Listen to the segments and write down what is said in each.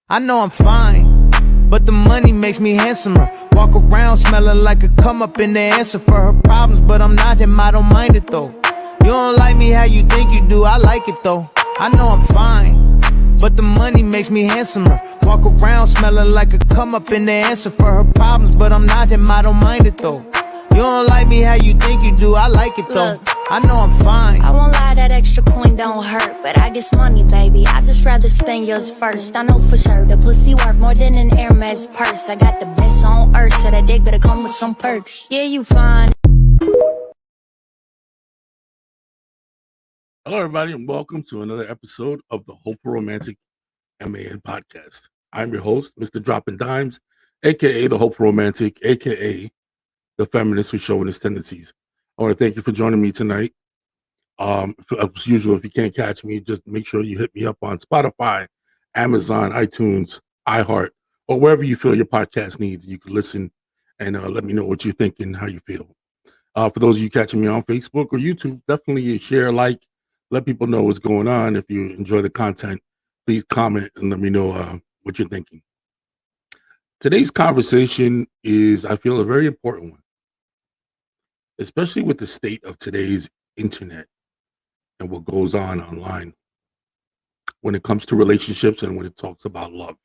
I know I'm fine, but the money makes me handsomer. Walk around smelling like a come up in the answer for her problems, but I'm not him, I don't mind it though. You don't like me how you think you do, I like it though. I know I'm fine, but the money makes me handsomer. Walk around smelling like a come up in the answer for her problems, but I'm not him, I don't mind it though. You don't like me how you think you do, I like it though. Look, I know I'm fine. I won't lie, that extra coin don't hurt, but I guess money, baby, I just rather spend yours first. I know for sure the pussy worth more than an Hermes purse. I got the best on earth, so that dick better come with some perks. Yeah, you fine. Hello, everybody, and welcome to another episode of the Hopeful Romantic M.A.N. podcast. I'm your host, Mr. Dropping Dimes, a.k.a. the Hopeful Romantic, a.k.a. the Feminist with Chauvinist tendencies. I want to thank you for joining me tonight. As usual, if you can't catch me, just make sure you hit me up on Spotify, Amazon, iTunes, iHeart, or wherever you feel your podcast needs. You can listen and let me know what you're thinking, how you feel. For those of you catching me on Facebook or YouTube, definitely share, like, let people know what's going on. If you enjoy the content, please comment and let me know what you're thinking. Today's conversation is, I feel, a very important one, especially with the state of today's internet and what goes on online when it comes to relationships and when it talks about love.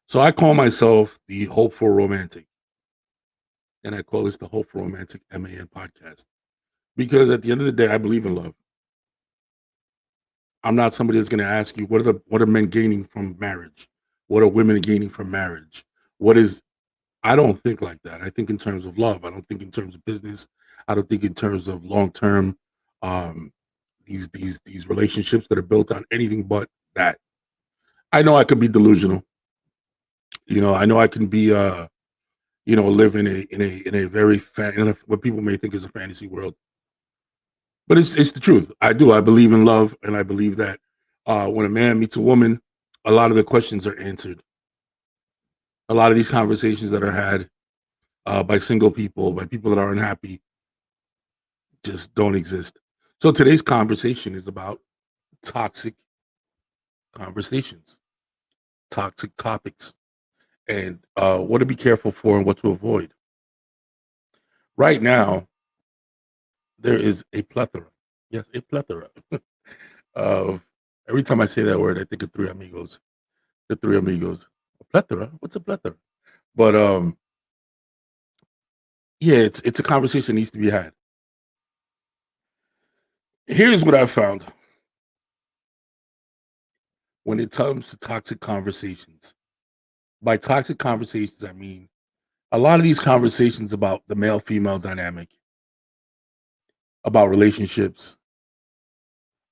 So I call myself the Hopeful Romantic, and I call this the Hopeful Romantic M.A.N. podcast because at the end of the day, I believe in love. I'm not somebody that's going to ask you what are men gaining from marriage? What are women gaining from marriage? I don't think like that. I think in terms of love. I don't think in terms of business. I don't think in terms of long-term these relationships that are built on anything but that. I know I could be delusional. I know I can be live in a very what people may think is a fantasy world. But it's the truth. I do. I believe in love, and I believe that when a man meets a woman, a lot of the questions are answered. A lot of these conversations that are had by single people, by people that are unhappy, just don't exist. So today's conversation is about toxic conversations, toxic topics, and what to be careful for and what to avoid. Right now, there is a plethora, yes, a plethora of, every time I say that word, I think of Three Amigos. The Three Amigos. A plethora? What's a plethora? But yeah, it's a conversation that needs to be had. Here's what I found when it comes to toxic conversations. By toxic conversations, I mean a lot of these conversations about the male-female dynamic, about relationships,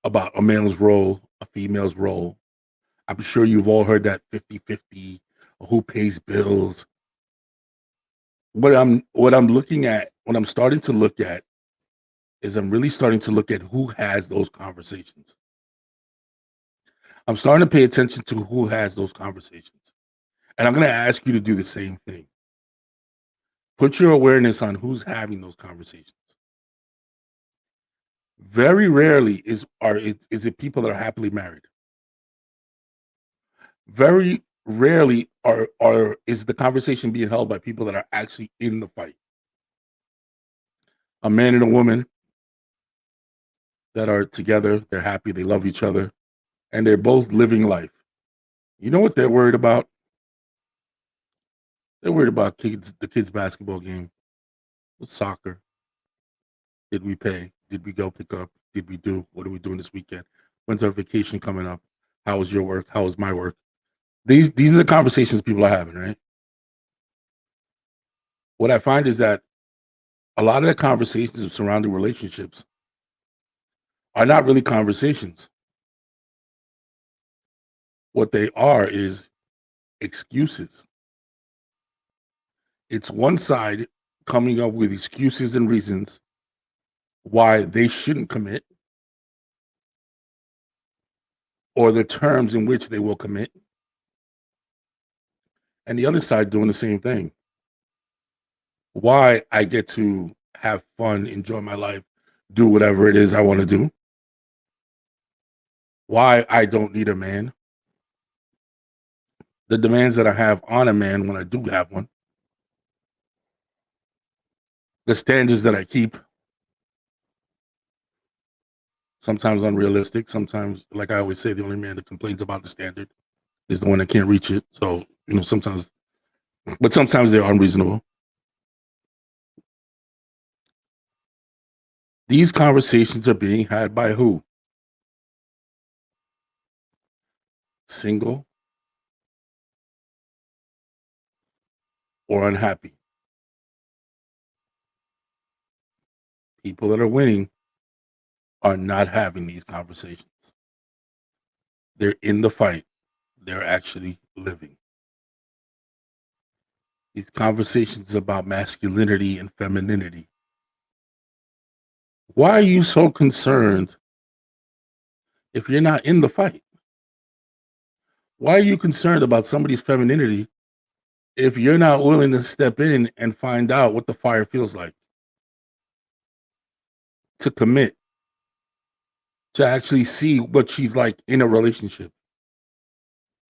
about a male's role, a female's role. I'm sure you've all heard that 50-50, who pays bills. What I'm looking at, what I'm starting to look at is I'm really starting to look at who has those conversations. I'm starting to pay attention to who has those conversations. And I'm going to ask you to do the same thing. Put your awareness on who's having those conversations. Very rarely is it people that are happily married. Very rarely is the conversation being held by people that are actually in the fight. A man and a woman that are together, they're happy, they love each other, and they're both living life. You know what they're worried about? They're worried about the kids' basketball game, soccer. Did we pay? Did we go pick up? Did we do? What are we doing this weekend? When's our vacation coming up? How was your work? How was my work? These are the conversations people are having, right? What I find is that a lot of the conversations surrounding relationships are not really conversations. What they are is excuses. It's one side coming up with excuses and reasons why they shouldn't commit, or the terms in which they will commit, and the other side doing the same thing. Why I get to have fun, enjoy my life, do whatever it is I want to do. Why I don't need a man. the demands that I have on a man when I do have one, the standards that I keep, sometimes unrealistic, sometimes, like I always say, the only man that complains about the standard is the one that can't reach it. So, sometimes, but sometimes they're unreasonable. These conversations are being had by who? Single or unhappy. People that are winning are not having these conversations. They're in the fight. They're actually living. These conversations about masculinity and femininity. Why are you so concerned if you're not in the fight? Why are you concerned about somebody's femininity if you're not willing to step in and find out what the fire feels like? To commit, to actually see what she's like in a relationship.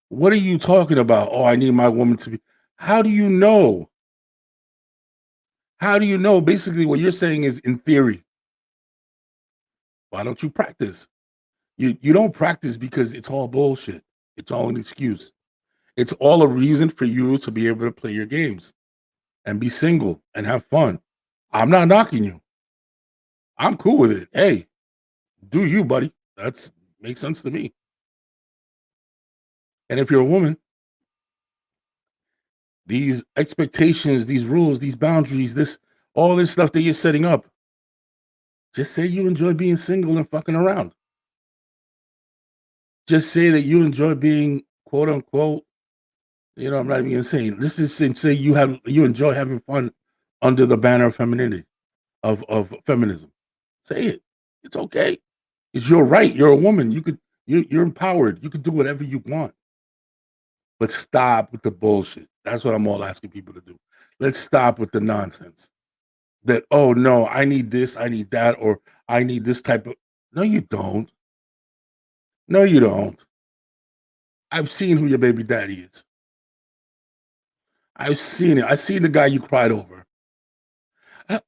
What are you talking about? Oh, I need my woman to be. How do you know? How do you know? Basically, what you're saying is in theory. Why don't you practice? You don't practice because it's all bullshit. It's all an excuse. It's all a reason for you to be able to play your games and be single and have fun. I'm not knocking you. I'm cool with it. Hey, do you, buddy? That's makes sense to me. And if you're a woman, these expectations, these rules, these boundaries, all this stuff that you're setting up, just say you enjoy being single and fucking around. Just say that you enjoy being quote unquote, I'm not even gonna say. This is say you enjoy having fun under the banner of femininity, of feminism. Say it. It's okay. It's your right. You're a woman. You're empowered. You can do whatever you want. But stop with the bullshit. That's what I'm all asking people to do. Let's stop with the nonsense. That, oh no, I need this, I need that, or I need this type of. No, you don't. No, you don't. I've seen who your baby daddy is. I've seen it. I see the guy you cried over.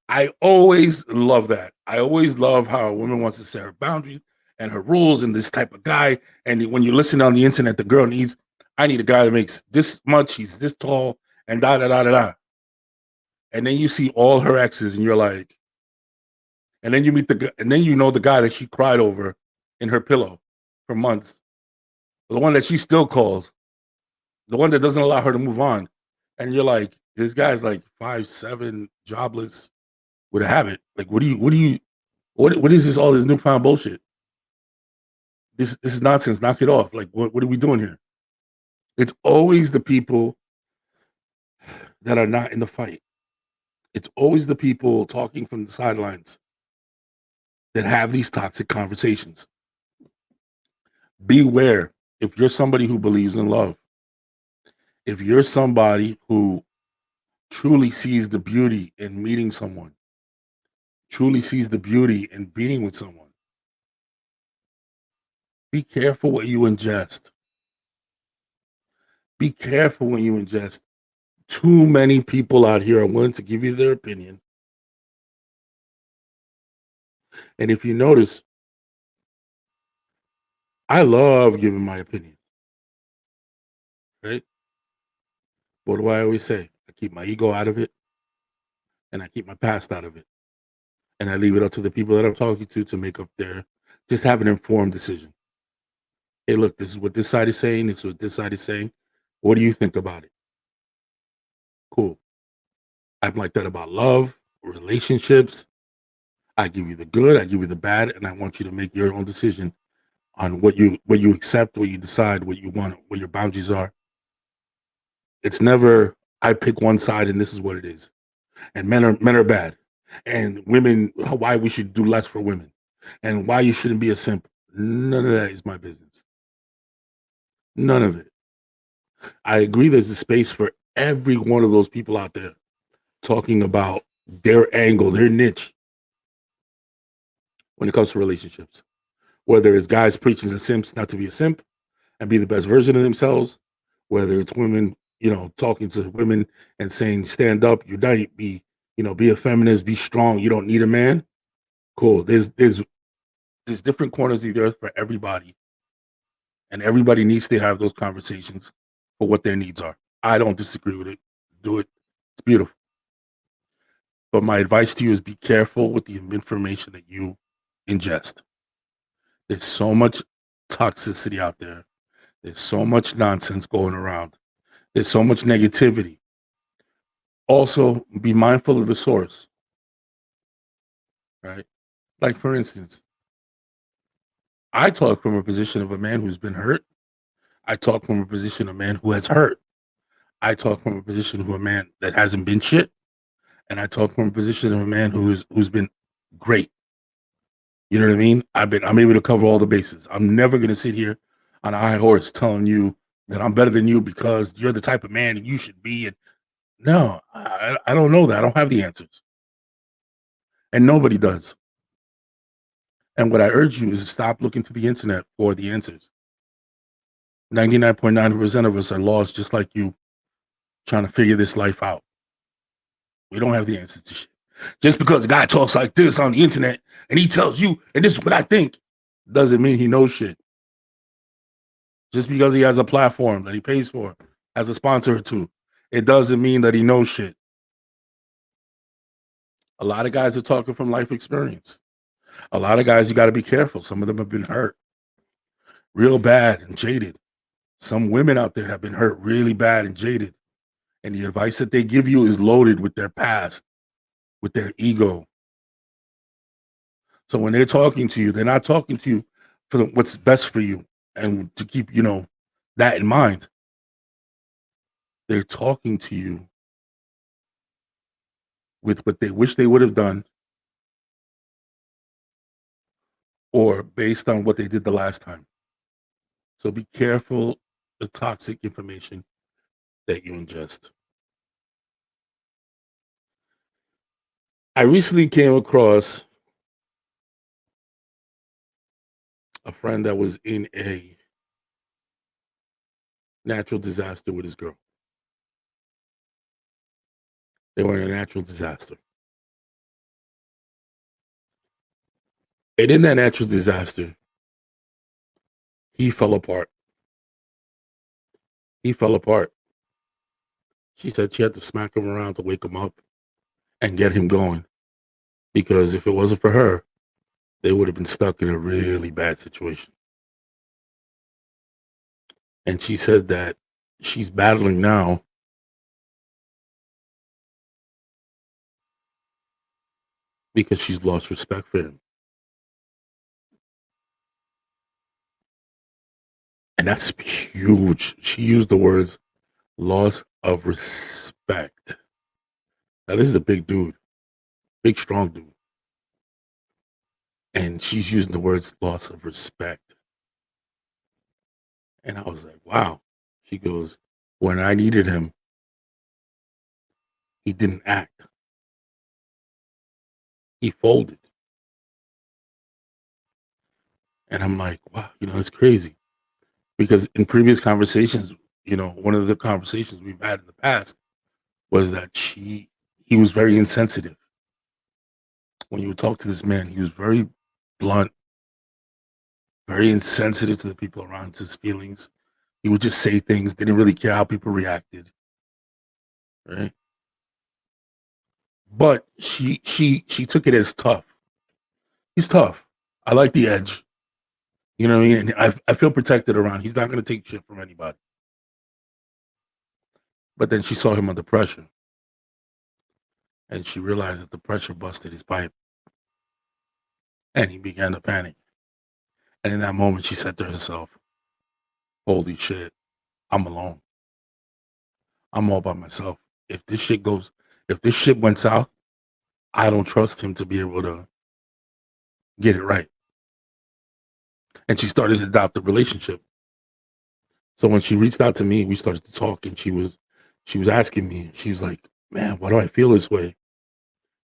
I always love that. I always love how a woman wants to set her boundaries and her rules and this type of guy. And when you listen on the internet, the girl needs, I need a guy that makes this much, he's this tall, and da da da da da. And then you see all her exes, and you're like, and then you meet and then you know the guy that she cried over in her pillow for months, the one that she still calls, the one that doesn't allow her to move on. And you're like, this guy's like 5'7", jobless, with a habit. Like, what is this? All this newfound bullshit. This is nonsense. Knock it off. Like, what are we doing here? It's always the people that are not in the fight. It's always the people talking from the sidelines that have these toxic conversations. Beware if you're somebody who believes in love. If you're somebody who truly sees the beauty in meeting someone, truly sees the beauty in being with someone, be careful what you ingest. Be careful when you ingest. Too many people out here are willing to give you their opinion. And if you notice, I love giving my opinion, right? What do I always say? I keep my ego out of it and I keep my past out of it. And I leave it up to the people that I'm talking to make up just have an informed decision. Hey, look, this is what this side is saying. This is what this side is saying. What do you think about it? Cool. I'm like that about love, relationships. I give you the good, I give you the bad, and I want you to make your own decision on what you accept, what you decide, what you want, what your boundaries are. It's never I pick one side and this is what it is. And men are bad. And women, why we should do less for women. And why you shouldn't be a simp. None of that is my business. None of it. I agree there's a space for every one of those people out there talking about their angle, their niche when it comes to relationships. Whether it's guys preaching to simps not to be a simp and be the best version of themselves, whether it's women, talking to women and saying, stand up, unite, be a feminist, be strong. You don't need a man. Cool. There's different corners of the earth for everybody, and everybody needs to have those conversations for what their needs are. I don't disagree with it. Do it. It's beautiful. But my advice to you is be careful with the information that you ingest. There's so much toxicity out there. There's so much nonsense going around. There's so much negativity. Also, be mindful of the source, right? Like, for instance, I talk from a position of a man who's been hurt. I talk from a position of a man who has hurt. I talk from a position of a man that hasn't been shit. And I talk from a position of a man who's been great. You know what I mean? I'm able to cover all the bases. I'm never gonna sit here on a high horse telling you that I'm better than you because you're the type of man and you should be. And no, I don't know that. I don't have the answers, and nobody does. And what I urge you is to stop looking to the internet for the answers. 99.9% of us are lost, just like you, trying to figure this life out. We don't have the answers to shit. Just because a guy talks like this on the internet and he tells you, and this is what I think, doesn't mean he knows shit. Just because he has a platform that he pays for, has a sponsor or two, it doesn't mean that he knows shit. A lot of guys are talking from life experience. A lot of guys, you got to be careful. Some of them have been hurt real bad and jaded. Some women out there have been hurt really bad and jaded. And the advice that they give you is loaded with their past, with their ego. So when they're talking to you, they're not talking to you for what's best for you and to keep, that in mind. They're talking to you with what they wish they would have done or based on what they did the last time. So be careful the toxic information that you ingest. I recently came across a friend that was in a natural disaster with his girl. They were in a natural disaster. And in that natural disaster, he fell apart. He fell apart. She said she had to smack him around to wake him up and get him going. Because if it wasn't for her, they would have been stuck in a really bad situation. And she said that she's battling now because she's lost respect for him. And that's huge. She used the words loss of respect. Now, this is a big dude, big, strong dude. And she's using the words loss of respect. And I was like, wow. She goes, when I needed him, he didn't act. He folded. And I'm like, wow, it's crazy. Because in previous conversations, one of the conversations we've had in the past was that he was very insensitive. When you would talk to this man, he was very blunt, very insensitive to the people around his feelings. He would just say things, didn't really care how people reacted. Right? But she took it as tough. He's tough. I like the edge. You know what I mean? I feel protected around. He's not going to take shit from anybody. But then she saw him under pressure. And she realized that the pressure busted his pipe. And he began to panic. And in that moment, she said to herself, holy shit, I'm alone. I'm all by myself. If this shit went south, I don't trust him to be able to get it right. And she started to adopt the relationship. So when she reached out to me, we started to talk, and she was asking me, she was like, man, why do I feel this way?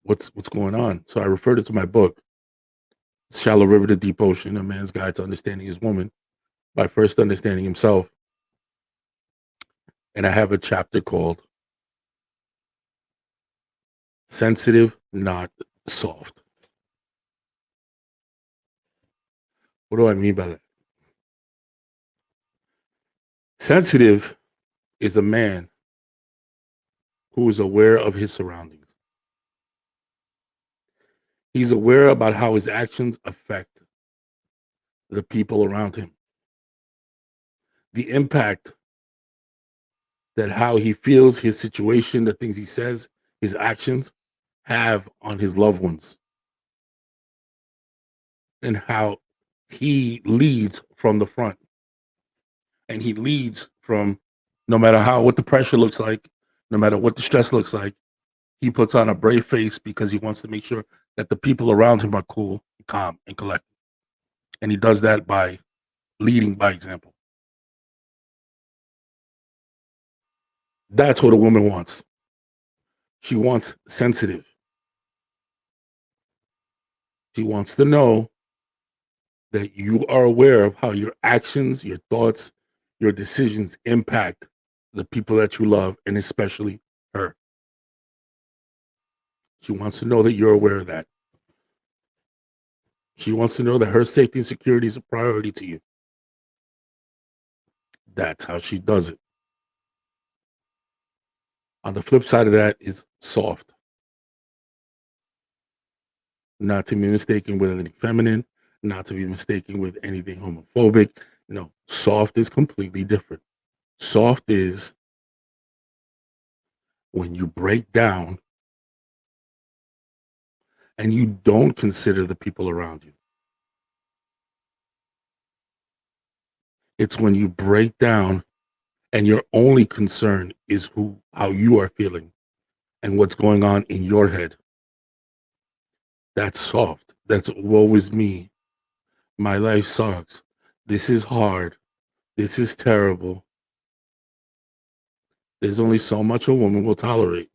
What's going on? So I referred her to my book, Shallow River to Deep Ocean, A Man's Guide to Understanding His Woman, by first understanding himself And I have a chapter called Sensitive, Not Soft. What do I mean by that? Sensitive is a man who is aware of his surroundings. He's aware about how his actions affect the people around him. The impact that how he feels, his situation, the things he says, his actions have on his loved ones, and how he leads from the front. And he leads from no matter what the pressure looks like, no matter what the stress looks like, he puts on a brave face because he wants to make sure that the people around him are cool, calm, and collected. And he does that by leading by example. That's what a woman wants. She wants sensitive. She wants to know that you are aware of how your actions, your thoughts, your decisions impact the people that you love, and especially her. She wants to know that you're aware of that. She wants to know that her safety and security is a priority to you. That's how she does it. On the flip side of that is soft. Not to be mistaken with anything feminine, not to be mistaken with anything homophobic. No, soft is completely different. Soft is when you break down and you don't consider the people around you. It's when you break down and your only concern is how you are feeling and what's going on in your head. That's soft. That's woe is me. My life sucks. This is hard. This is terrible. There's only so much a woman will tolerate.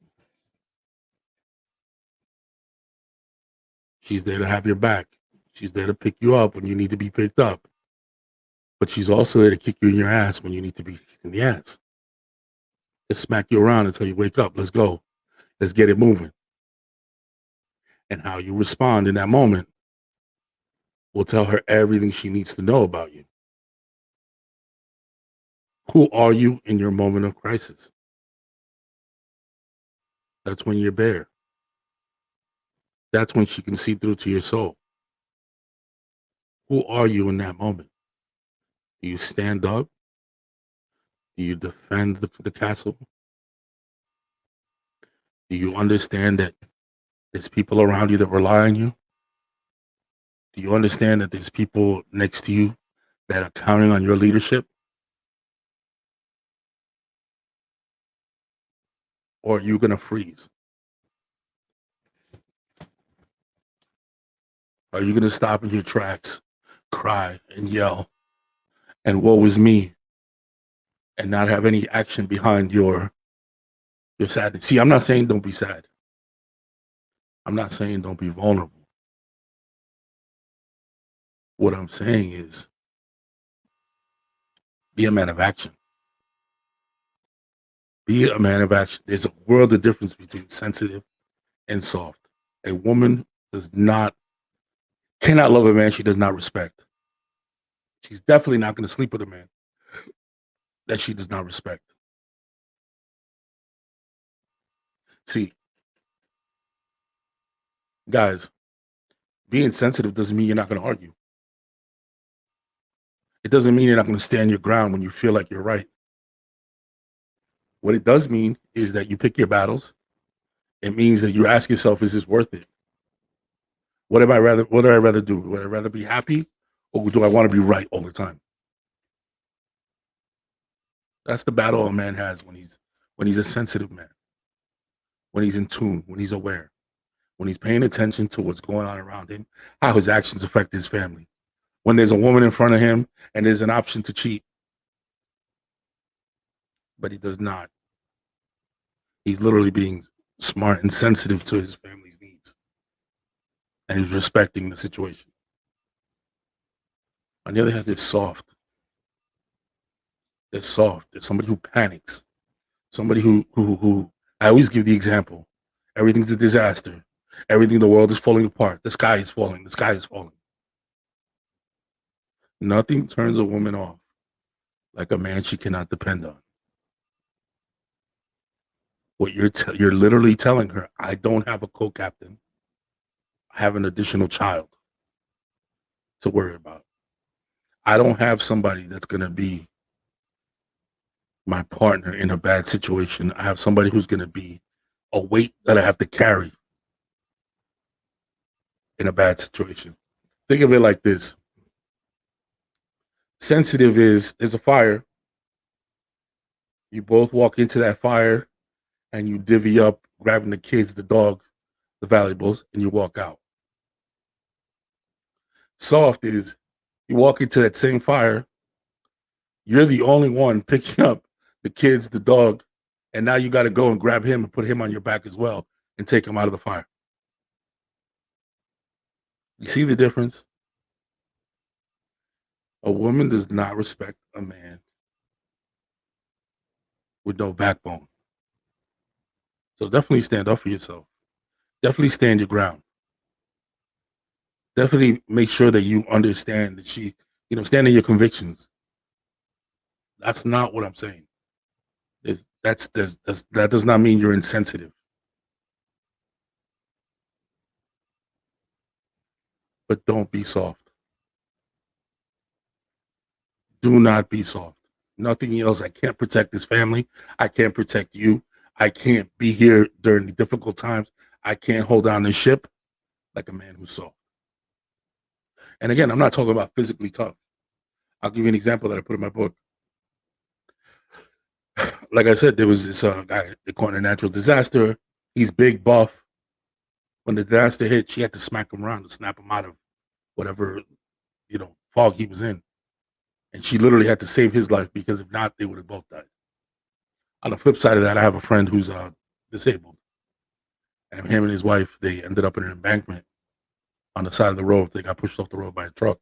She's there to have your back. She's there to pick you up when you need to be picked up. But she's also there to kick you in your ass when you need to be kicked in the ass. Just smack you around until you wake up. Let's go. Let's get it moving. And how you respond in that moment will tell her everything she needs to know about you. Who are you in your moment of crisis? That's when you're bare. That's when she can see through to your soul. Who are you in that moment? Do you stand up? Do you defend the castle? Do you understand that there's people around you that rely on you? Do you understand that there's people next to you that are counting on your leadership? Or are you going to freeze? Are you going to stop in your tracks, cry and yell, and woe is me, and not have any action behind your sadness? See, I'm not saying don't be sad. I'm not saying don't be vulnerable. What I'm saying is be a man of action. Be a man of action. There's a world of difference between sensitive and soft. A woman cannot love a man she does not respect. She's definitely not going to sleep with a man that she does not respect. See, guys, being sensitive doesn't mean you're not going to argue. It doesn't mean you're not going to stand your ground when you feel like you're right. What it does mean is that you pick your battles. It means that you ask yourself, is this worth it? What do I rather do? Would I rather be happy, or do I want to be right all the time? That's the battle a man has when he's a sensitive man. When he's in tune, when he's aware, when he's paying attention to what's going on around him, how his actions affect his family. When there's a woman in front of him and there's an option to cheat, but he does not. He's literally being smart and sensitive to his family's needs, and he's respecting the situation. On the other hand, it's soft. They're soft. There's somebody who panics. Somebody who I always give the example. Everything's a disaster. Everything, the world is falling apart. The sky is falling. The sky is falling. Nothing turns a woman off like a man she cannot depend on. What you're literally telling her, I don't have a co-captain. I have an additional child to worry about. I don't have somebody that's going to be my partner in a bad situation. I have somebody who's going to be a weight that I have to carry in a bad situation. Think of it like this. Sensitive is there's a fire. You both walk into that fire and you divvy up grabbing the kids, the dog, the valuables, and you walk out. Soft is you walk into that same fire, you're the only one picking up the kids, the dog, and now you got to go and grab him and put him on your back as well and take him out of the fire. You see the difference? A woman does not respect a man with no backbone. So definitely stand up for yourself. Definitely stand your ground. Definitely make sure that you understand that stand in your convictions. That's not what I'm saying. That does not mean you're insensitive. But don't be soft. Do not be soft. Nothing else. I can't protect this family. I can't protect you. I can't be here during the difficult times. I can't hold down the ship like a man who's soft. And again, I'm not talking about physically tough. I'll give you an example that I put in my book. Like I said, there was this guy, they call it a natural disaster. He's big, buff. When the disaster hit, she had to smack him around to snap him out of whatever, fog he was in. And she literally had to save his life because if not, they would have both died. On the flip side of that, I have a friend who's disabled. And him and his wife, they ended up in an embankment on the side of the road. They got pushed off the road by a truck.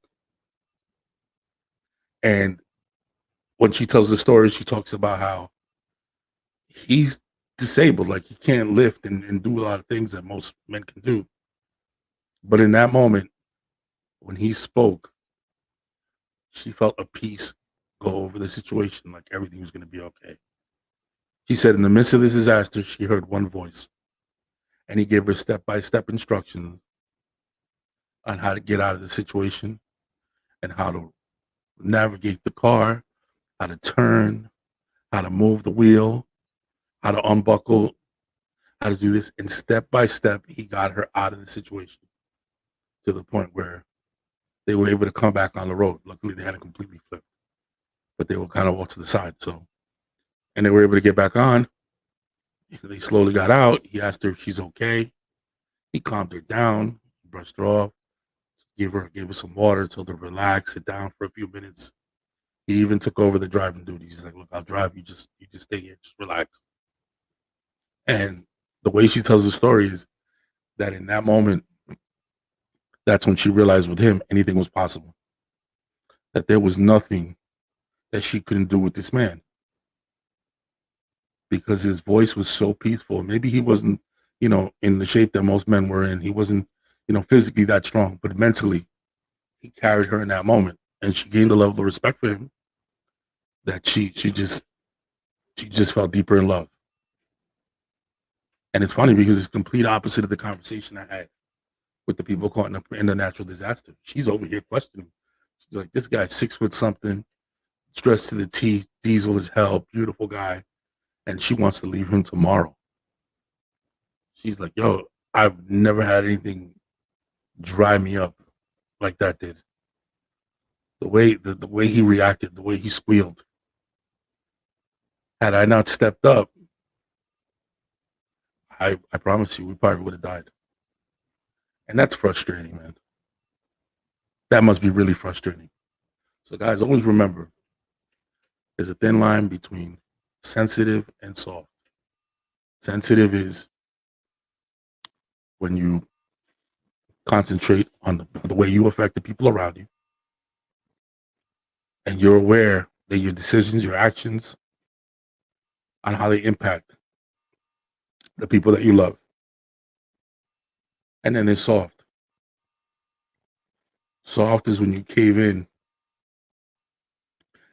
And when she tells the story, she talks about how he's disabled. Like he can't lift and do a lot of things that most men can do. But in that moment, when he spoke, she felt a peace go over the situation, like everything was going to be okay. She said in the midst of this disaster, she heard one voice, and he gave her step-by-step instructions on how to get out of the situation and how to navigate the car, how to turn, how to move the wheel, how to unbuckle, how to do this. And step by step, he got her out of the situation to the point where they were able to come back on the road. Luckily, they hadn't completely flipped, but they were kind of off to the side. And they were able to get back on. They slowly got out. He asked her if she's okay. He calmed her down, brushed her off, gave her some water, told her to relax, sit down for a few minutes. He even took over the driving duties. He's like, "Look, I'll drive. You just stay here, just relax." And the way she tells the story is that in that moment, that's when she realized with him anything was possible. That there was nothing that she couldn't do with this man. Because his voice was so peaceful. Maybe he wasn't, in the shape that most men were in. He wasn't, physically that strong, but mentally, he carried her in that moment. And she gained a level of respect for him that she just felt deeper in love. And it's funny because it's complete opposite of the conversation I had with the people caught in the natural disaster. She's over here questioning. She's like, this guy's 6 foot something, stressed to the teeth, diesel as hell, beautiful guy. And she wants to leave him tomorrow. She's like, yo, I've never had anything dry me up like that did. The way he reacted, the way he squealed. Had I not stepped up, I promise you, we probably would have died. And that's frustrating, man. That must be really frustrating. So guys, always remember, there's a thin line between sensitive and soft. Sensitive is when you concentrate on the way you affect the people around you, and you're aware that your decisions, your actions on how they impact the people that you love. And then there's soft. Soft is when you cave in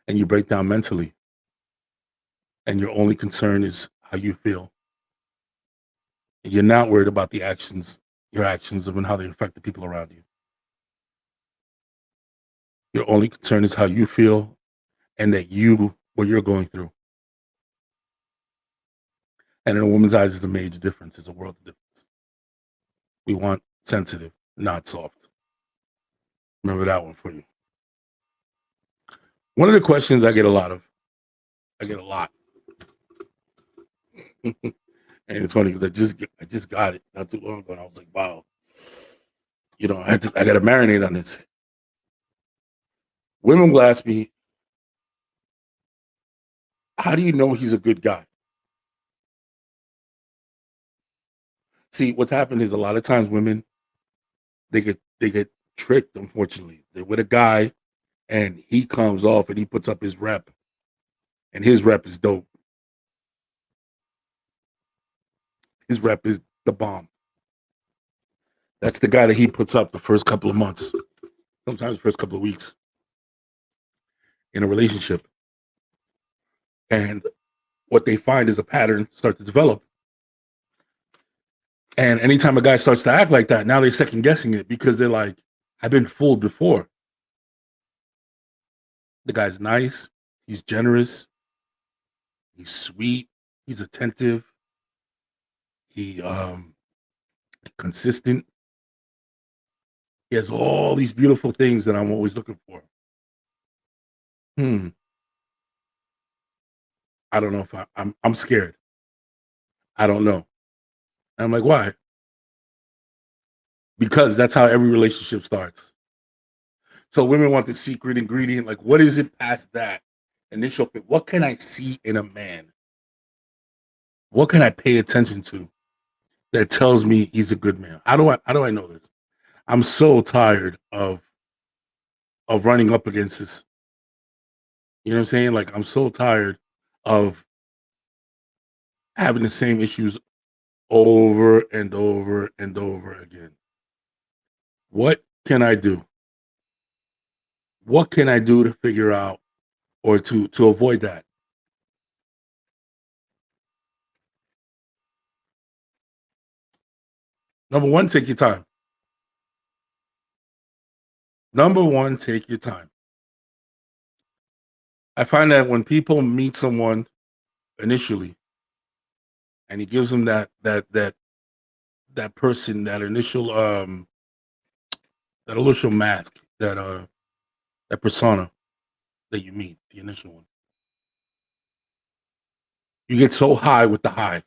and you break down mentally, and your only concern is how you feel. And you're not worried about the actions, your actions and how they affect the people around you. Your only concern is how you feel and that what you're going through. And in a woman's eyes, is a major difference. It's a world of difference. We want sensitive, not soft. Remember that one for you. One of the questions I get a lot, and it's funny because I just got it not too long ago, and I was like, wow, I got to marinate on this. Women will ask me, how do you know he's a good guy? See, what's happened is a lot of times women they get tricked. Unfortunately, they're with a guy, and he comes off and he puts up his rep, and his rep is dope. His rep is the bomb. That's the guy that he puts up the first couple of months, sometimes the first couple of weeks in a relationship. And what they find is a pattern start to develop. And anytime a guy starts to act like that, now they're second guessing it because they're like, I've been fooled before. The guy's nice, he's generous, he's sweet, he's attentive, he consistent. He has all these beautiful things that I'm always looking for. I don't know if I'm scared. I don't know. And I'm like, why? Because that's how every relationship starts. So women want the secret ingredient. Like, what is it past that initial fit? What can I see in a man? What can I pay attention to that tells me he's a good man? How do I know this? I'm so tired of running up against this. You know what I'm saying? Like, I'm so tired of having the same issues over and over and over again. What can I do? What can I do to figure out or to avoid that? Number one, take your time. Number one, take your time. I find that when people meet someone initially, and he gives them that person, that initial mask, that persona that you meet, the initial one, you get so high with the high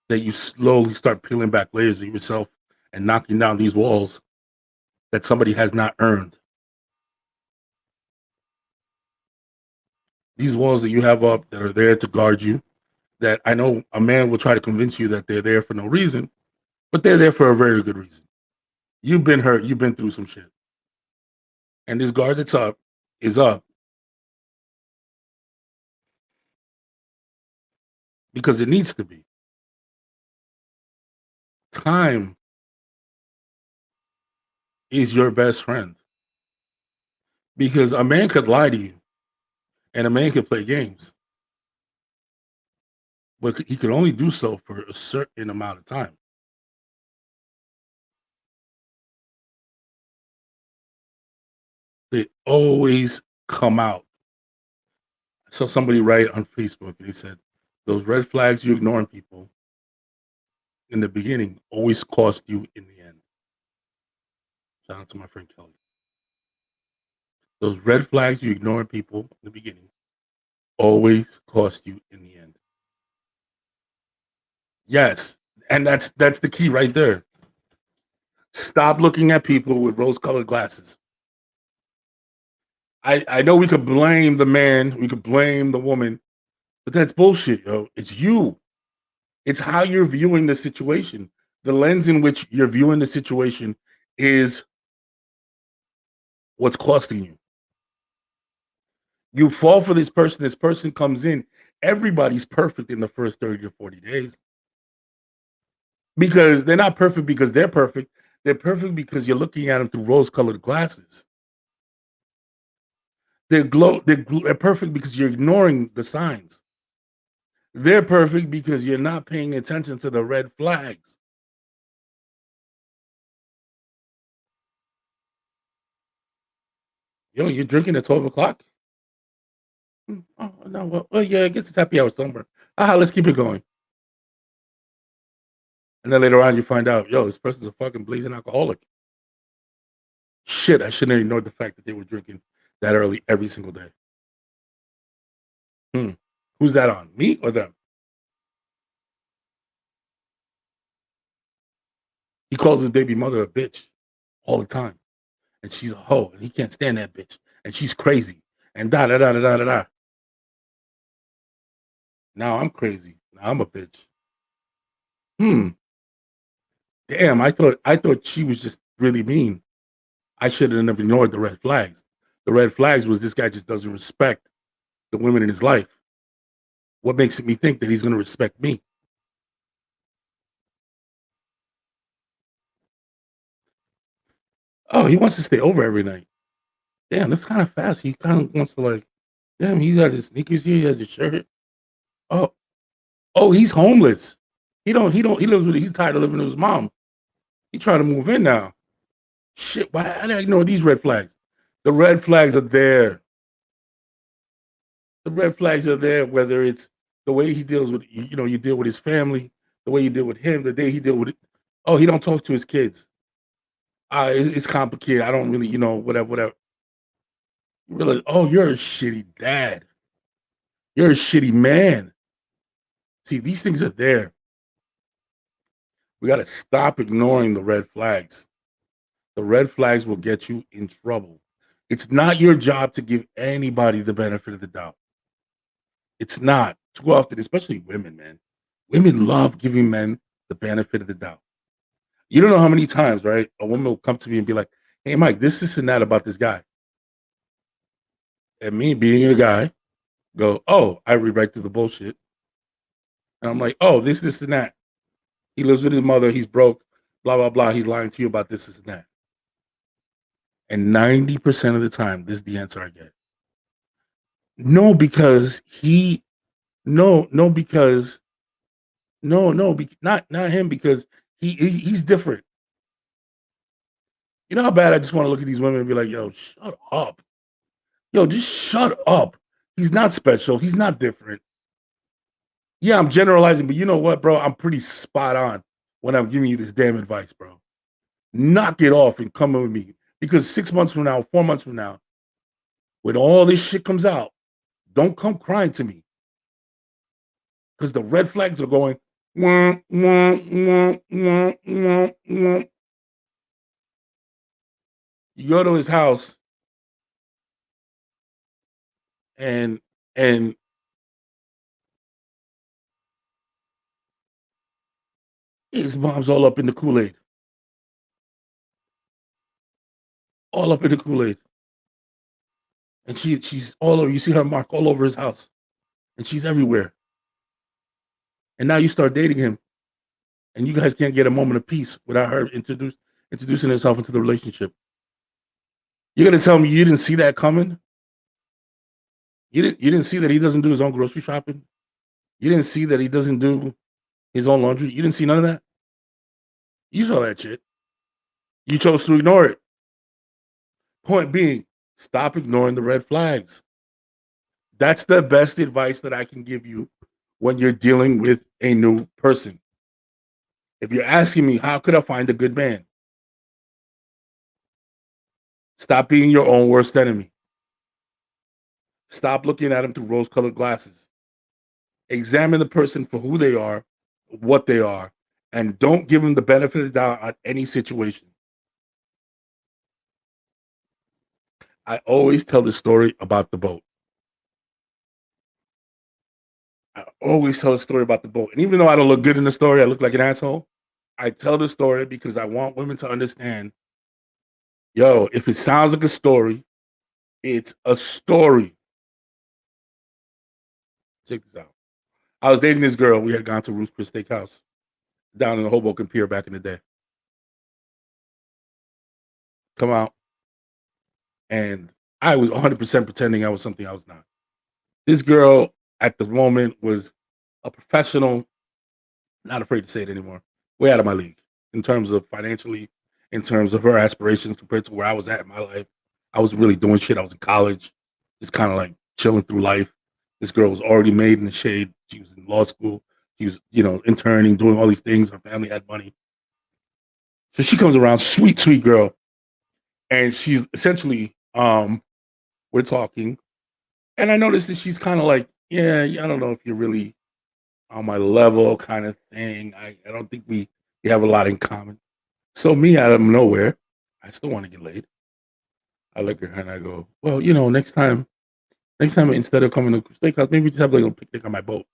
that you slowly start peeling back layers of yourself and knocking down these walls that somebody has not earned. These walls that you have up that are there to guard you, that I know a man will try to convince you that they're there for no reason, but they're there for a very good reason. You've been hurt. You've been through some shit. And this guard that's up is up because it needs to be. Time is your best friend. Because a man could lie to you and a man could play games, but he could only do so for a certain amount of time. They always come out. I saw somebody write on Facebook and he said, those red flags you ignoring people in the beginning always cost you in the end. Shout out to my friend Kelly. Those red flags you ignoring people in the beginning always cost you in the end. Yes, and that's the key right there. Stop looking at people with rose-colored glasses. I know we could blame the man, we could blame the woman, but that's bullshit, yo. It's you. It's how you're viewing the situation. The lens in which you're viewing the situation is what's costing you. You fall for this person. This person comes in. Everybody's perfect in the first 30 or 40 days because they're not perfect because they're perfect. They're perfect because you're looking at them through rose-colored glasses. They're perfect because you're ignoring the signs. They're perfect because you're not paying attention to the red flags. Yo, you're drinking at 12 o'clock? Oh, no. Well, yeah, I guess it's happy hour somewhere. Let's keep it going. And then later on, you find out, yo, this person's a fucking blazing alcoholic. Shit, I shouldn't have ignored the fact that they were drinking that early every single day. Who's that on? Me or them? He calls his baby mother a bitch all the time. And she's a hoe. And he can't stand that bitch. And she's crazy. And da da da da da da da. Now I'm crazy. Now I'm a bitch. Damn, I thought she was just really mean. I should have never ignored the red flags. The red flags was this guy just doesn't respect the women in his life. What makes me think that he's going to respect me? Oh, he wants to stay over every night. Damn, that's kind of fast. He kind of wants to like, damn, he's got his sneakers here. He has his shirt. Oh, he's homeless. He lives with, he's tired of living with his mom. He trying to move in now. Shit, why I didn't ignore these red flags? The red flags are there. The red flags are there, whether it's the way he deals with, you deal with his family, the way you deal with him, the day he deal with it. Oh, he don't talk to his kids. It's complicated. I don't really, whatever. You realize, oh, you're a shitty dad. You're a shitty man. See, these things are there. We got to stop ignoring the red flags. The red flags will get you in trouble. It's not your job to give anybody the benefit of the doubt. It's not. Too often, especially women, man. Women love giving men the benefit of the doubt. You don't know how many times, right? A woman will come to me and be like, hey, Mike, this, and that about this guy. And me being a guy, go, oh, I read right through the bullshit. And I'm like, oh, this, and that. He lives with his mother. He's broke. Blah, blah, blah. He's lying to you about this, and that. And 90% of the time, this is the answer I get. No, because not him, because he's different. You know how bad I just want to look at these women and be like, yo, shut up. Yo, just shut up. He's not special. He's not different. Yeah, I'm generalizing, but you know what, bro? I'm pretty spot on when I'm giving you this damn advice, bro. Knock it off and come with me. Because 6 months from now, 4 months from now, when all this shit comes out, don't come crying to me. Because the red flags are going, wah, wah, wah, wah, wah, wah. You go to his house and his mom's all up in the Kool-Aid. All up in the Kool-Aid. And she's all over. You see her mark all over his house. And she's everywhere. And now you start dating him. And you guys can't get a moment of peace without her introducing herself into the relationship. You're gonna tell me you didn't see that coming? You didn't see that he doesn't do his own grocery shopping? You didn't see that he doesn't do his own laundry? You didn't see none of that? You saw that shit. You chose to ignore it. Point being, stop ignoring the red flags. That's the best advice that I can give you when you're dealing with a new person. If you're asking me, how could I find a good man? Stop being your own worst enemy. Stop looking at them through rose-colored glasses. Examine the person for who they are, what they are, and don't give them the benefit of the doubt on any situation. I always tell the story about the boat. I always tell a story about the boat. And even though I don't look good in the story, I look like an asshole. I tell the story because I want women to understand, yo, if it sounds like a story, it's a story. check this out. I was dating this girl. We had gone to Ruth's Chris Steakhouse down in the Hoboken Pier back in the day. Come out, and I was 100% pretending I was something I was not. This girl at the moment was a professional, not afraid to say it anymore, way out of my league in terms of financially, in terms of her aspirations compared to where I was at in my life. I was really doing shit. I was in college, just kind of like chilling through life. This girl was already made in the shade. She was in law school. She was, interning, doing all these things. Her family had money. So she comes around, sweet, sweet girl. And she's essentially, we're talking. And I noticed that she's kind of like, yeah, I don't know if you're really on my level kind of thing. I don't think we have a lot in common. So me out of nowhere, I still want to get laid. I look at her and I go, well, next time instead of coming to steakhouse, maybe just have like a picnic on my boat.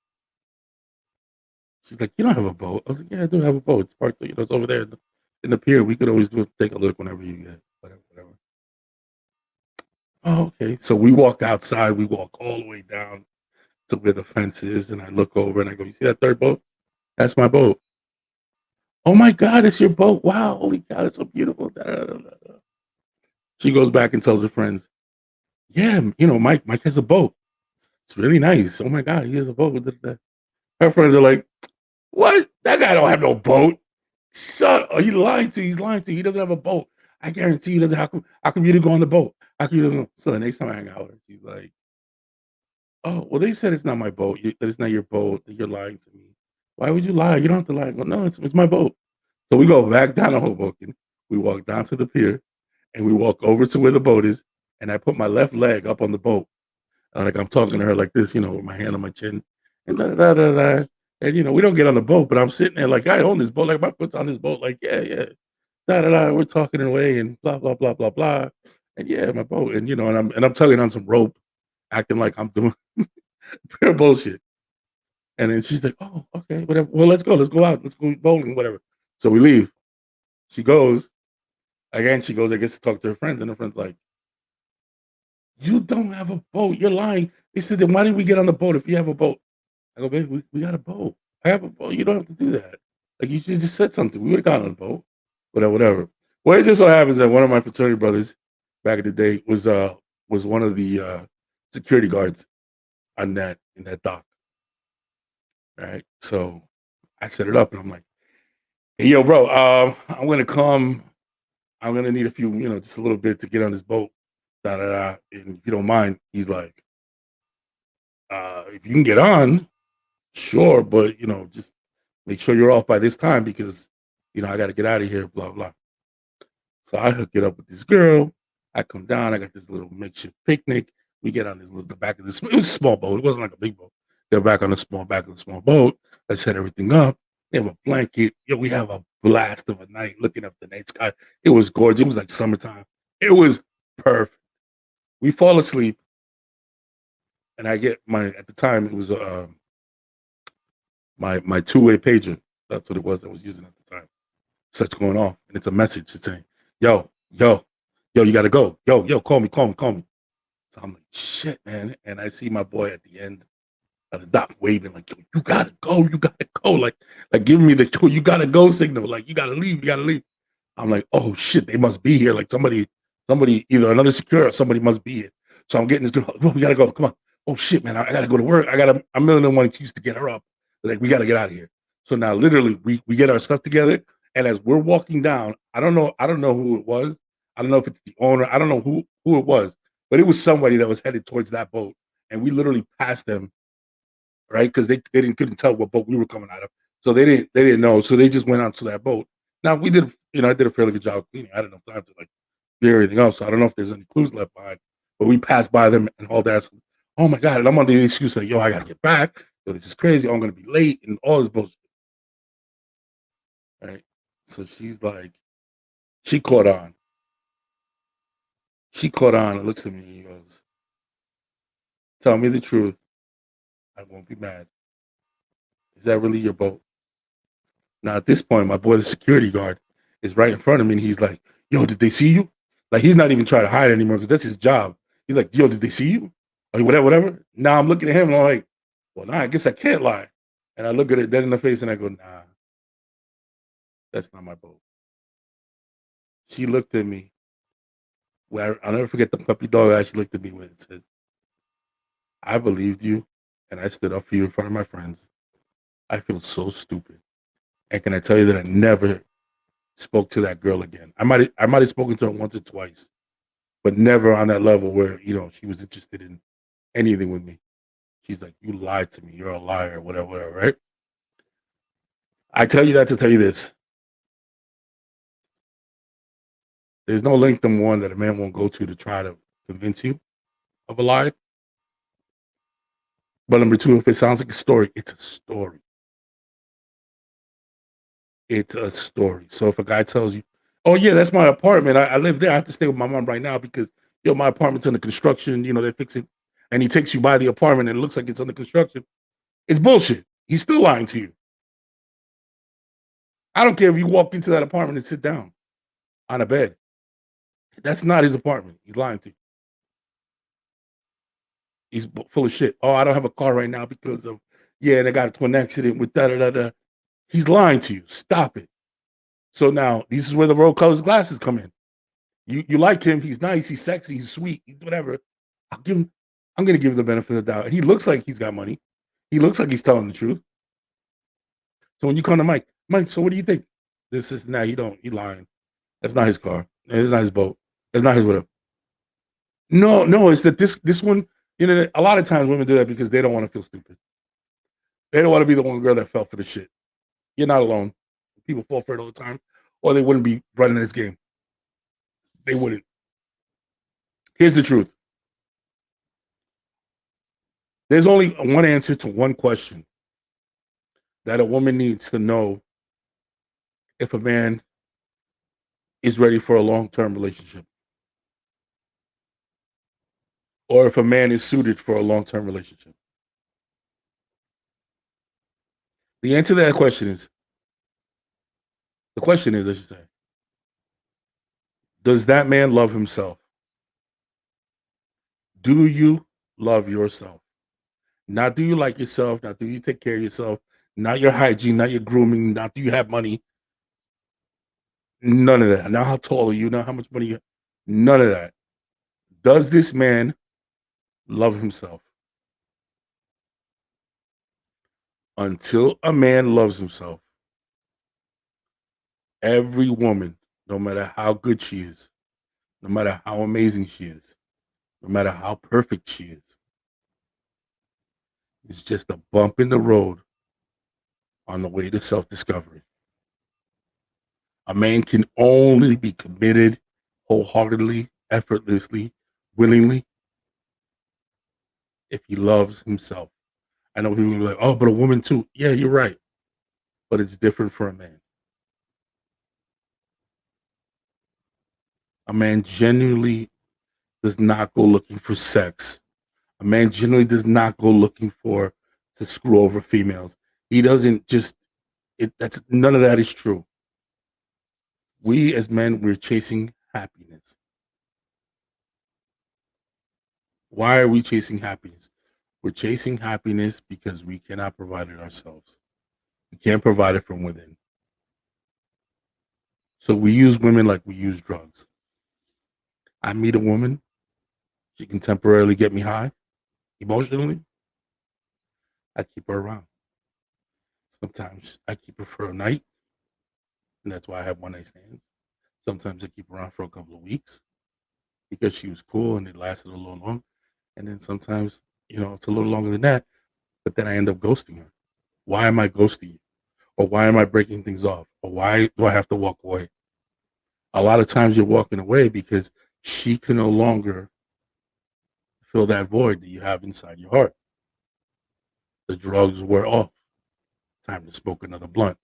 She's like, you don't have a boat. I was like, yeah, I do have a boat. It's parked, it's over there in the pier. We could always go take a look whenever you get whatever. Oh, okay. So we walk outside. We walk all the way down to where the fence is, and I look over and I go, you see that third boat? That's my boat. Oh my God, it's your boat. Wow, holy God, it's so beautiful. Da, da, da, da. She goes back and tells her friends, yeah, Mike has a boat. It's really nice. Oh my God, he has a boat. Da, da, da. Her friends are like, what? That guy don't have no boat. Shut up. He's lying to you. He's lying to you. He doesn't have a boat. I guarantee he doesn't. How come you didn't go on the boat? How come you didn't go? So the next time I hang out with her, she's like, oh, well, they said it's not my boat. That it's not your boat. That you're lying to me. Why would you lie? You don't have to lie. I go, no, it's my boat. So we go back down to Hoboken. We walk down to the pier, and we walk over to where the boat is. And I put my left leg up on the boat, like I'm talking to her like this, with my hand on my chin, and da da da da. And we don't get on the boat, but I'm sitting there like I own this boat, like my foot's on this boat, like yeah, da da da. We're talking away and blah blah blah blah blah, and yeah, my boat, and I'm tugging on some rope, acting like I'm doing pure bullshit. And then she's like, oh, okay, whatever. Well, let's go out, let's go bowling, whatever. So we leave. She goes again. She goes, I guess, to talk to her friends, and her friends like, you don't have a boat. You're lying. They said, then why didn't we get on the boat if you have a boat? I go, baby, we got a boat. I have a boat. You don't have to do that. Like, you should just said something. We would have gotten on the boat. Whatever. Well, it just so happens that one of my fraternity brothers back in the day was one of the security guards in that dock. Right. So I set it up and I'm like, hey, yo, bro, I'm gonna come. I'm gonna need a few, just a little bit to get on this boat. Da da da. And if you don't mind, he's like, if you can get on, sure, but just make sure you're off by this time because I got to get out of here. Blah blah. So I hook it up with this girl. I come down. I got this little makeshift picnic. We get on the back of this. It was a small boat. It wasn't like a big boat. Get back on the back of the small boat. I set everything up. We have a blanket. We have a blast of a night looking up the night sky. It was gorgeous. It was like summertime. It was perfect. We fall asleep, and I get at the time it was my two-way pager. That's what it was I was using at the time. Such going off, and it's a message. It's saying, yo, you gotta go. Yo, call me. So I'm like, shit, man. And I see my boy at the end of the dock waving like, yo, you gotta go. Like giving me the you gotta go signal. Like, you gotta leave. I'm like, oh shit, they must be here. Like somebody, either another security or somebody must be here. So I'm getting this girl, oh, we gotta go. Come on. Oh shit, man, I gotta go to work. I'm million and one excuse to get her up. Like, we gotta get out of here. So now literally we get our stuff together. And as we're walking down, I don't know who it was. I don't know if it's the owner. I don't know who it was, but it was somebody that was headed towards that boat. And we literally passed them, right? Because they couldn't tell what boat we were coming out of. So they didn't know. So they just went onto that boat. Now we did, I did a fairly good job cleaning. I didn't have time to like do everything else. So I don't know if there's any clues left behind. But we passed by them and all that. Oh my God. And I'm under the excuse like, yo, I gotta get back. Yo, this is crazy. I'm gonna be late and all this bullshit. Right. So she's like, she caught on. She caught on and looks at me and he goes, tell me the truth. I won't be mad. Is that really your boat? Now at this point, my boy, the security guard, is right in front of me and he's like, yo, did they see you? Like, he's not even trying to hide anymore because that's his job. He's like, yo, did they see you? Like, whatever. Now I'm looking at him and I'm like, Well, now I guess I can't lie. And I look at her dead in the face and I go, nah, that's not my boat. She looked at me. Where I'll never forget the puppy dog eyes she looked at me with and said, I believed you and I stood up for you in front of my friends. I feel so stupid. And can I tell you that I never spoke to that girl again? I might have spoken to her once or twice, but never on that level where, she was interested in anything with me. She's like, you lied to me. You're a liar, whatever, right? I tell you that to tell you this. There's no length, number one, that a man won't go to try to convince you of a lie. But number two, if it sounds like a story, it's a story. It's a story. So if a guy tells you, oh, yeah, that's my apartment. I live there. I have to stay with my mom right now because, my apartment's under construction. They're fixing, and he takes you by the apartment and it looks like it's under construction. It's bullshit. He's still lying to you. I don't care if you walk into that apartment and sit down on a bed. That's not his apartment. He's lying to you. He's full of shit. Oh, I don't have a car right now because of, and I got into an accident with da da da da. He's lying to you. Stop it. So now this is where the rose-colored glasses come in. You like him. He's nice. He's sexy. He's sweet. He's whatever. I'm going to give him the benefit of the doubt. And he looks like he's got money. He looks like he's telling the truth. So when you come to Mike, so what do you think? This is now you don't. He's lying. That's not his car. It's not his boat. It's not his whatever. No, it's that this one. A lot of times women do that because they don't want to feel stupid. They don't want to be the one girl that fell for the shit. You're not alone. People fall for it all the time, or they wouldn't be running this game. They wouldn't. Here's the truth. There's only one answer to one question that a woman needs to know if a man is ready for a long-term relationship or if a man is suited for a long-term relationship. The answer to that question is, I should say, does that man love himself? Do you love yourself? Not do you like yourself, not do you take care of yourself, not your hygiene, not your grooming, not do you have money. None of that. Not how tall are you, not how much money you have. None of that. Does this man love himself? Until a man loves himself, every woman, no matter how good she is, no matter how amazing she is, no matter how perfect she is just a bump in the road on the way to self-discovery. A man can only be committed wholeheartedly, effortlessly, willingly, if he loves himself. I know people will be like, oh, but a woman too. Yeah, you're right. But it's different for a man. A man genuinely does not go looking for sex. A man generally does not go looking to screw over females. He doesn't just that's none of that is true. We as men, we're chasing happiness. Why are we chasing happiness? We're chasing happiness because we cannot provide it ourselves. We can't provide it from within. So we use women like we use drugs. I meet a woman, she can temporarily get me high emotionally. I keep her around. Sometimes I keep her for a night, and that's why I have one night stands. Sometimes I keep her around for a couple of weeks because she was cool and it lasted a little long. And then sometimes, it's a little longer than that, but then I end up ghosting her. Why am I ghosting you? Or why am I breaking things off? Or why do I have to walk away? A lot of times you're walking away because she can no longer fill that void that you have inside your heart. The drugs wear off. Time to smoke another blunt.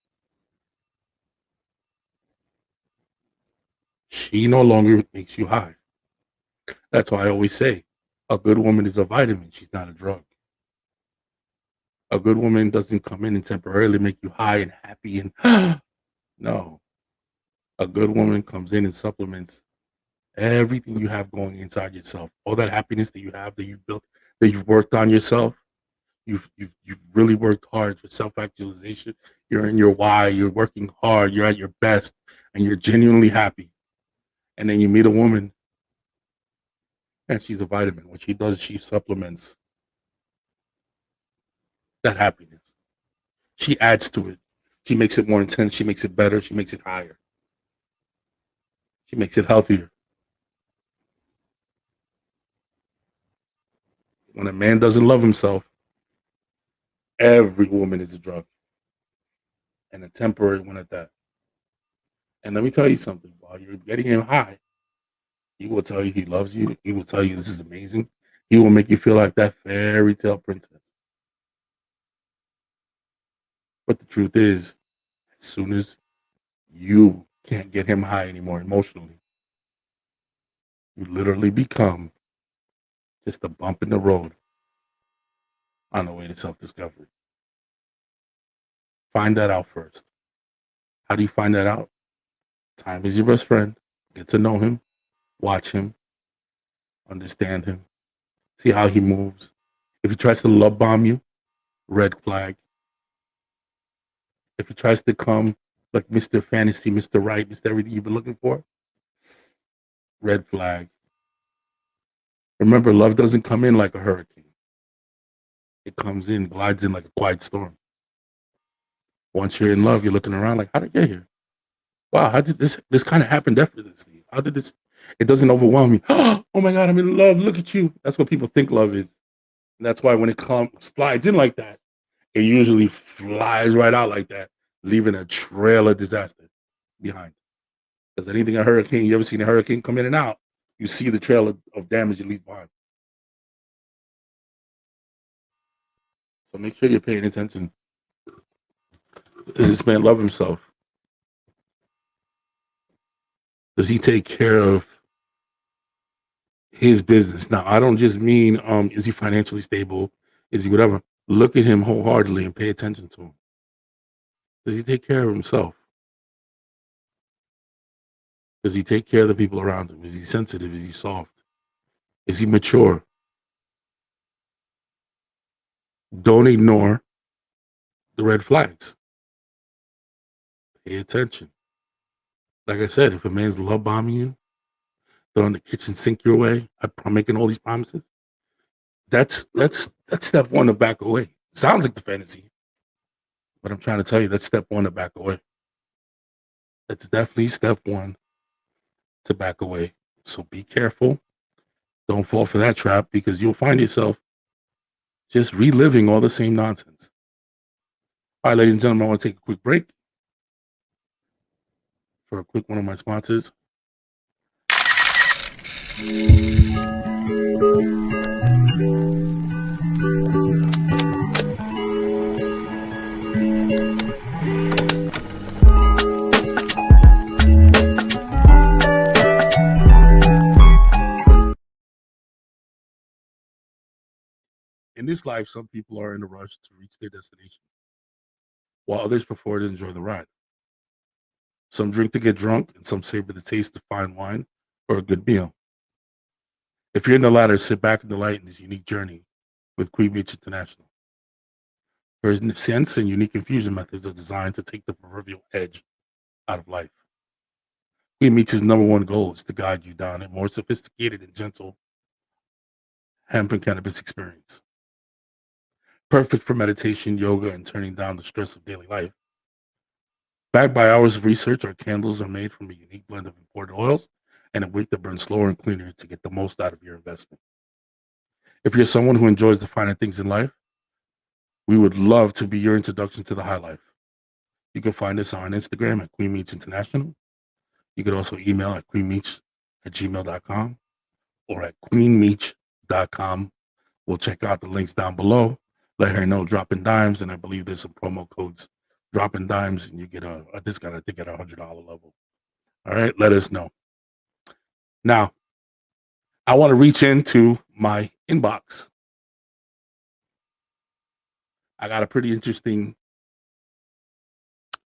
She no longer makes you high. That's why I always say a good woman is a vitamin. She's not a drug. A good woman doesn't come in and temporarily make you high and happy and no. A good woman comes in and supplements everything you have going inside yourself. All that happiness that you have that you've built, that you've worked on yourself. You've really worked hard for self-actualization. You're in your why, you're working hard, you're at your best, and you're genuinely happy. And then you meet a woman and she's a vitamin. What she does, she supplements that happiness. She adds to it. She makes it more intense, she makes it better, she makes it higher. She makes it healthier. When a man doesn't love himself, every woman is a drug, and a temporary one at that. And let me tell you something, while you're getting him high, he will tell you he loves you. He will tell you this is amazing. He will make you feel like that fairy tale princess. But the truth is, as soon as you can't get him high anymore emotionally, you literally become just a bump in the road on the way to self discovery. Find that out first. How do you find that out? Time is your best friend. Get to know him, watch him, understand him, see how he moves. If he tries to love bomb you, red flag. If he tries to come like Mr. Fantasy, Mr. Right, Mr. Everything you've been looking for, red flag. Remember, love doesn't come in like a hurricane. It comes in, glides in like a quiet storm. Once you're in love, you're looking around like, how did I get here? Wow, how did this kind of happen effortlessly? How did this? It doesn't overwhelm me. Oh my God, I'm in love. Look at you. That's what people think love is. And that's why when it comes slides in like that, it usually flies right out like that, leaving a trail of disaster behind. Because anything a hurricane, you ever seen a hurricane come in and out, you see the trail of damage it leaves behind. So make sure you're paying attention. Does this man love himself? Does he take care of his business? Now, I don't just mean is he financially stable? Is he whatever? Look at him wholeheartedly and pay attention to him. Does he take care of himself? Does he take care of the people around him? Is he sensitive? Is he soft? Is he mature? Don't ignore the red flags. Pay attention. Like I said, if a man's love bombing you, throwing the kitchen sink your way, I'm making all these promises. That's step one to back away. Sounds like the fantasy, but I'm trying to tell you that's step one to back away. That's definitely step one to back away. So be careful. Don't fall for that trap because you'll find yourself just reliving all the same nonsense. All right, ladies and gentlemen, I want to take a quick break for a quick one of my sponsors. In this life, some people are in a rush to reach their destination, while others prefer to enjoy the ride. Some drink to get drunk, and some savor the taste of fine wine or a good meal. If you're in the latter, sit back and delight in this unique journey with Queen Beach International. Her sense and unique infusion methods are designed to take the proverbial edge out of life. Queen Beach's number one goal is to guide you down a more sophisticated and gentle hemp and cannabis experience. Perfect for meditation, yoga, and turning down the stress of daily life. Backed by hours of research, our candles are made from a unique blend of imported oils and a wick that burns slower and cleaner to get the most out of your investment. If you're someone who enjoys the finer things in life, we would love to be your introduction to the high life. You can find us on Instagram at Queen Meats International. You could also email at queenmeats@gmail.com or at queenmeats.com. We'll check out the links down below. Let her know dropping dimes, and I believe there's some promo codes dropping dimes, and you get a discount, I think, at $100 level. All right, let us know. Now, I want to reach into my inbox. I got a pretty interesting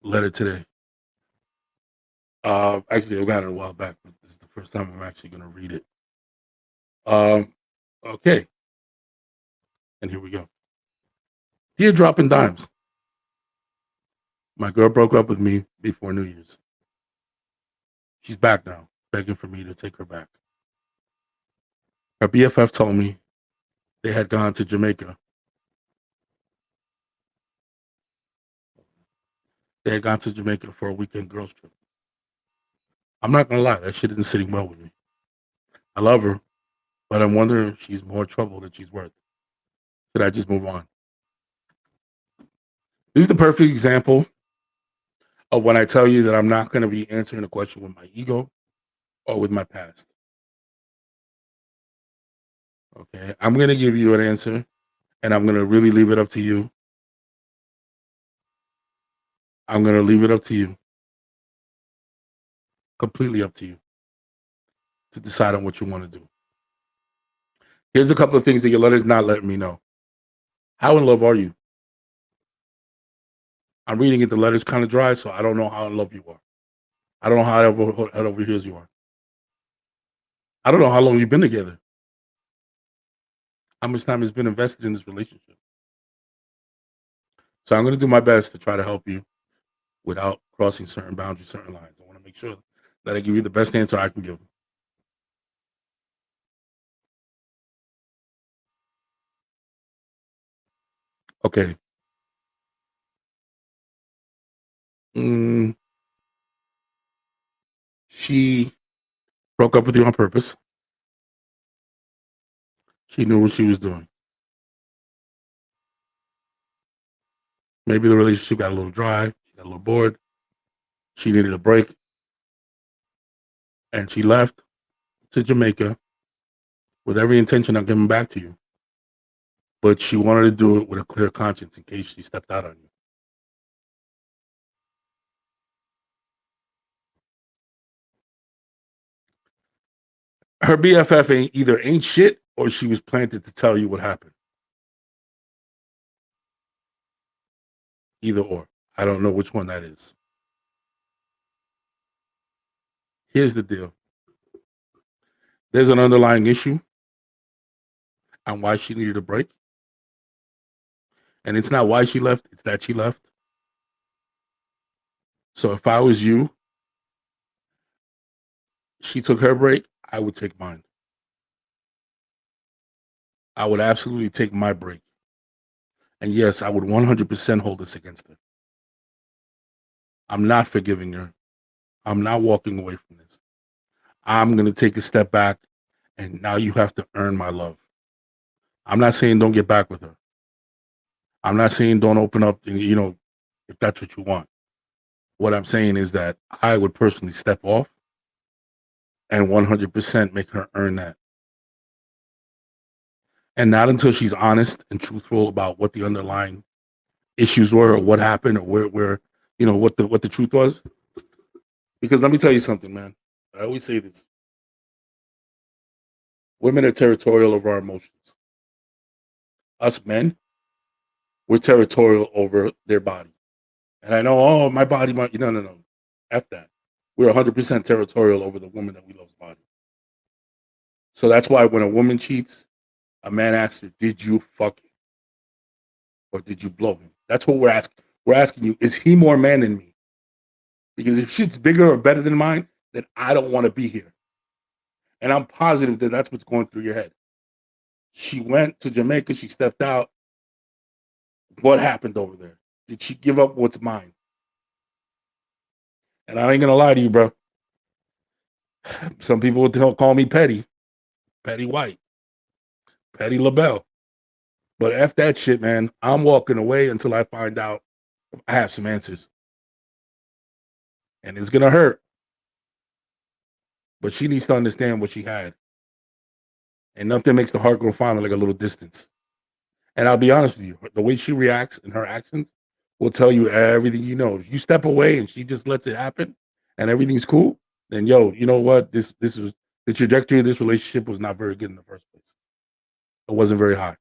letter today. Actually, I got it a while back, but this is the first time I'm actually going to read it. Okay, and here we go. Dear Dropping Dimes, my girl broke up with me before New Year's. She's back now, begging for me to take her back. Her BFF told me they had gone to Jamaica. They had gone to Jamaica for a weekend girls trip. I'm not gonna lie, that shit isn't sitting well with me. I love her, but I'm wondering if she's more trouble than she's worth. Should I just move on? This is the perfect example of when I tell you that I'm not going to be answering a question with my ego or with my past. Okay, I'm going to give you an answer, and I'm going to really leave it up to you. I'm going to leave it up to you, completely up to you, to decide on what you want to do. Here's a couple of things that your letter's not letting me know. How in love are you? I'm reading it. The letter's kind of dry, so I don't know how in love you are. I don't know how it overhears you are. I don't know how long you've been together. How much time has been invested in this relationship? So I'm going to do my best to try to help you without crossing certain boundaries, certain lines. I want to make sure that I give you the best answer I can give. Okay. Mm, she broke up with you on purpose. She knew what she was doing. Maybe the relationship got a little dry. She got a little bored. She needed a break. And she left to Jamaica with every intention of coming back to you. But she wanted to do it with a clear conscience in case she stepped out on you. Her BFF ain't shit, or she was planted to tell you what happened. Either or. I don't know which one that is. Here's the deal. There's an underlying issue on why she needed a break. And it's not why she left, it's that she left. So if I was you, she took her break, I would take mine. I would absolutely take my break. And yes, I would 100% hold this against her. I'm not forgiving her. I'm not walking away from this. I'm going to take a step back, and now you have to earn my love. I'm not saying don't get back with her. I'm not saying don't open up, if that's what you want. What I'm saying is that I would personally step off and 100% make her earn that. And not until she's honest and truthful about what the underlying issues were, or what happened, or where what the truth was. Because let me tell you something, man. I always say this: women are territorial over our emotions. Us men, we're territorial over their body. And I know, oh, my body might, no. F that. We're 100% territorial over the woman that we love's body. So that's why when a woman cheats, a man asks her, did you fuck him? Or did you blow him? That's what we're asking. We're asking you, is he more man than me? Because if shit's bigger or better than mine, then I don't want to be here. And I'm positive that that's what's going through your head. She went to Jamaica. She stepped out. What happened over there? Did she give up what's mine? And I ain't going to lie to you, bro. Some people would call me petty. Petty White. Petty LaBelle. But F that shit, man. I'm walking away until I find out I have some answers. And it's going to hurt. But she needs to understand what she had. And nothing makes the heart grow fonder like a little distance. And I'll be honest with you, the way she reacts and her actions will tell you everything you know. If you step away and she just lets it happen and everything's cool, then you know what? This is the trajectory of this relationship was not very good in the first place. It wasn't very high.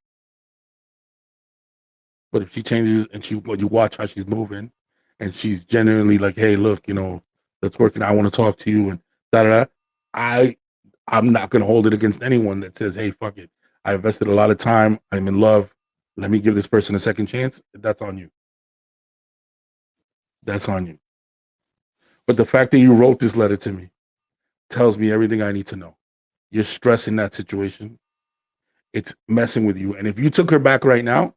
But if she changes and you watch how she's moving and she's genuinely like, hey, look, let's work and I want to talk to you and da da da. I'm not gonna hold it against anyone that says, hey, fuck it. I invested a lot of time. I'm in love. let me give this person a second chance. That's on you. That's on you. But the fact that you wrote this letter to me tells me everything I need to know. You're stressing that situation. It's messing with you. And if you took her back right now,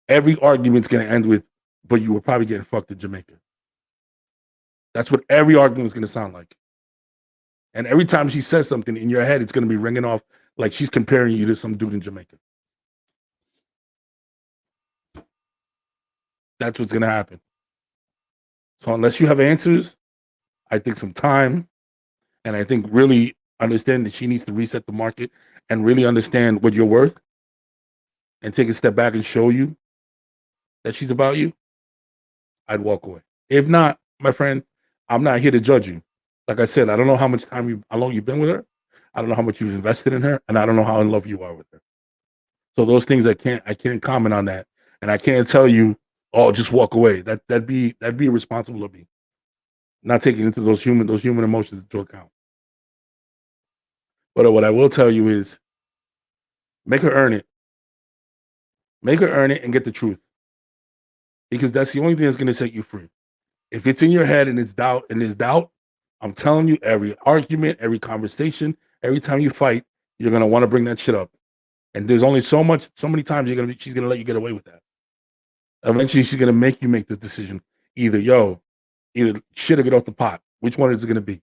every argument's going to end with, but you were probably getting fucked in Jamaica. That's what every argument is going to sound like. And every time she says something in your head, it's going to be ringing off like she's comparing you to some dude in Jamaica. That's what's going to happen. So unless you have answers, I think some time, and I think really understand that she needs to reset the market and really understand what you're worth and take a step back and show you that she's about you, I'd walk away. If not, my friend, I'm not here to judge you. Like I said, I don't know how long you've been with her. I don't know how much you've invested in her, and I don't know how in love you are with her. So those things I can't comment on that, and I can't tell you, oh, just walk away. That'd be irresponsible of me, not taking into those human emotions into account. But what I will tell you is, make her earn it. Make her earn it and get the truth, because that's the only thing that's going to set you free. If it's in your head and it's doubt, I'm telling you, every argument, every conversation, every time you fight, you're gonna want to bring that shit up. And there's only so many times she's gonna let you get away with that. Eventually, she's gonna make you make the decision. Either shit or get off the pot. Which one is it gonna be?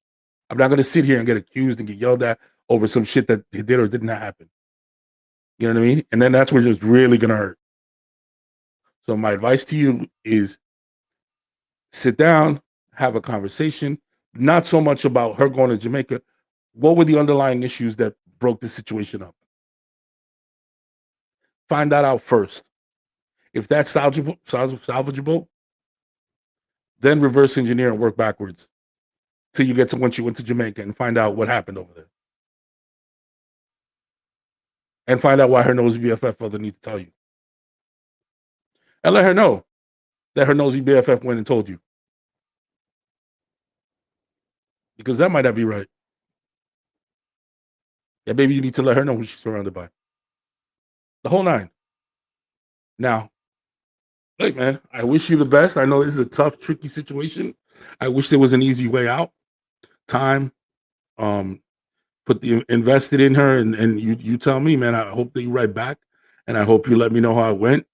I'm not gonna sit here and get accused and get yelled at over some shit that did or did not happen. You know what I mean? And then that's where it's really gonna hurt. So my advice to you is sit down, have a conversation, not so much about her going to Jamaica. What were the underlying issues that broke this situation up? Find that out first. If that's salvageable, then reverse engineer and work backwards till you get to once you went to Jamaica and find out what happened over there. And find out why her nosy BFF felt the need to tell you. And let her know that her nosy BFF went and told you. Because that might not be right. Yeah, maybe you need to let her know who she's surrounded by. The whole nine. Now, look, man, I wish you the best. I know this is a tough, tricky situation. I wish there was an easy way out. Time, invested in her, and you tell me, man. I hope that you write back, and I hope you let me know how it went.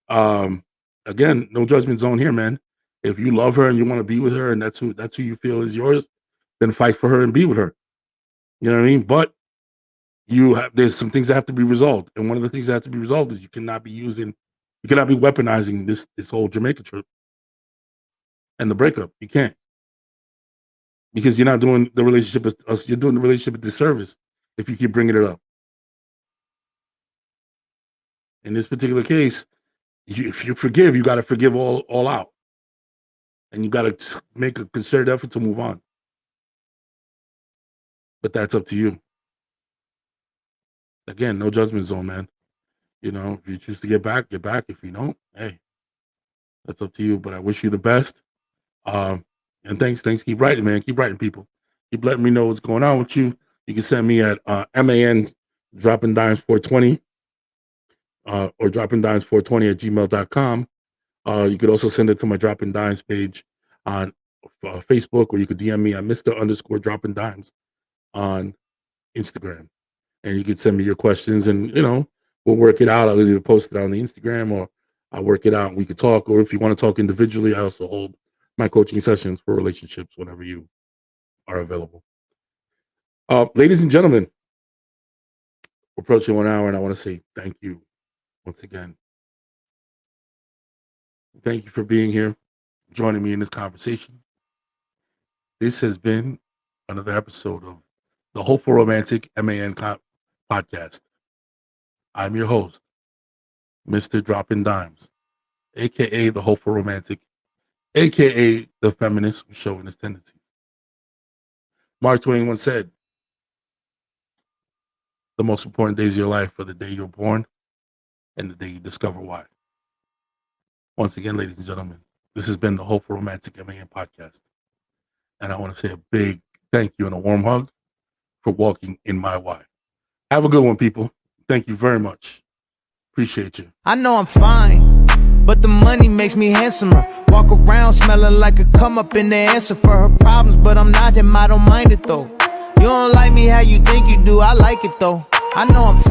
Um, Again, no judgment zone here, man. If you love her and you want to be with her, and that's who you feel is yours, then fight for her and be with her. You know what I mean? But there's some things that have to be resolved, and one of the things that has to be resolved is you cannot be weaponizing this whole Jamaica trip and the breakup. You can't, because you're not doing the relationship you're doing the relationship a disservice if you keep bringing it up. In this particular case, if you forgive, you got to forgive all out, and you got to make a concerted effort to move on. But that's up to you. Again, no judgment zone, man. You know, if you choose to get back, get back. If you don't, hey, that's up to you. But I wish you the best. And thanks. Keep writing, man. Keep writing, people. Keep letting me know what's going on with you. You can send me at M.A.N. dropping dimes 420 or dropping dimes 420 at gmail.com. You could also send it to my dropping dimes page on Facebook, or you could DM me at Mr. _ Dimes on Instagram. And you could send me your questions, and we'll work it out. I'll either post it on the Instagram, or I'll work it out and we could talk. Or if you want to talk individually, I also hold my coaching sessions for relationships whenever you are available. Ladies and gentlemen, we're approaching 1 hour, and I want to say thank you once again. Thank you for being here, joining me in this conversation. This has been another episode of the Hopeful Romantic M.A.N. podcast. I'm your host, Mr. Dropping Dimes, a.k.a. the Hopeful Romantic, a.k.a. the Feminist with Chauvinist tendencies. Mark Twain once said, the most important days of your life are the day you're born and the day you discover why. Once again, ladies and gentlemen, this has been the Hopeful Romantic M.A.N. podcast. And I want to say a big thank you and a warm hug for walking in my why. Have a good one, people. Thank you very much. Appreciate you. I know I'm fine, but the money makes me handsomer. Walk around smelling like a come up in the answer for her problems, but I'm not him, I don't mind it though. You don't like me how you think you do, I like it though. I know I'm fine.